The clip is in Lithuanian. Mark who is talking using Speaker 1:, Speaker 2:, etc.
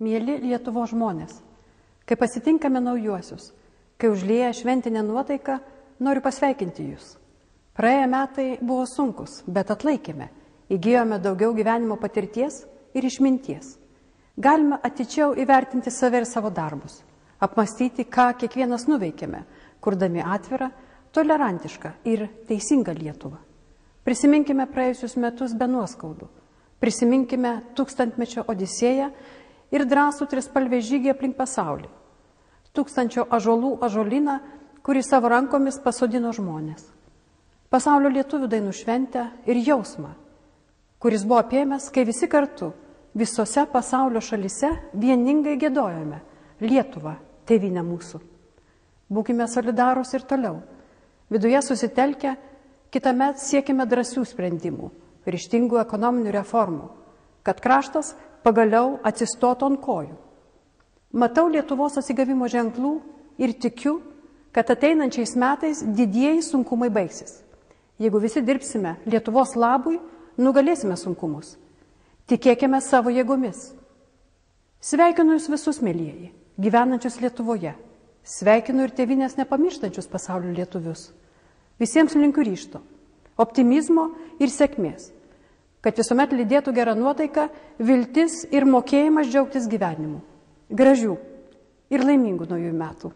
Speaker 1: Mieli Lietuvos žmonės, kai pasitinkame naujuosius, kai užlieja šventinę nuotaiką, noriu pasveikinti jūs. Praėję metai buvo sunkus, bet atlaikėme, įgijome daugiau gyvenimo patirties ir išminties. Galime atidžiau įvertinti save ir savo darbus, apmastyti, ką kiekvienas nuveikėme, kurdami atvirą, tolerantišką ir teisingą Lietuvą. Prisiminkime praėjusius metus be nuoskaudų, prisiminkime tūkstantmečio odisėją ir drąsų trispalvę žygį aplink pasaulį. 1000 ąžuolų ąžuolyną, kurį savo rankomis pasodino žmonės. Pasaulio lietuvių dainų šventę ir jausmą, kuris buvo apėmęs, kai visi kartu visose pasaulio šalyse vieningai giedojome Lietuvą, tėvynę mūsų. Būkime solidarūs ir toliau. Viduje susitelkę, kitąmet siekime drąsių sprendimų, ryžtingų ekonominių reformų, kad kraštas pagaliau atsistotų ant kojų. Matau Lietuvos atsigavimo ženklų ir tikiu, kad ateinančiais metais didieji sunkumai baigsis. Jeigu visi dirbsime Lietuvos labui, nugalėsime sunkumus. Tikėkime savo jėgomis. Sveikinu jūs visus, mielieji, gyvenančius Lietuvoje. Sveikinu ir tėvynės nepamirštančius pasaulio lietuvius. Visiems linkiu ryžto, optimizmo ir sėkmės, kad visuomet lydėtų gerą nuotaiką, viltis ir mokėjimas džiaugtis gyvenimu. Gražių ir laimingų naujųjų metų.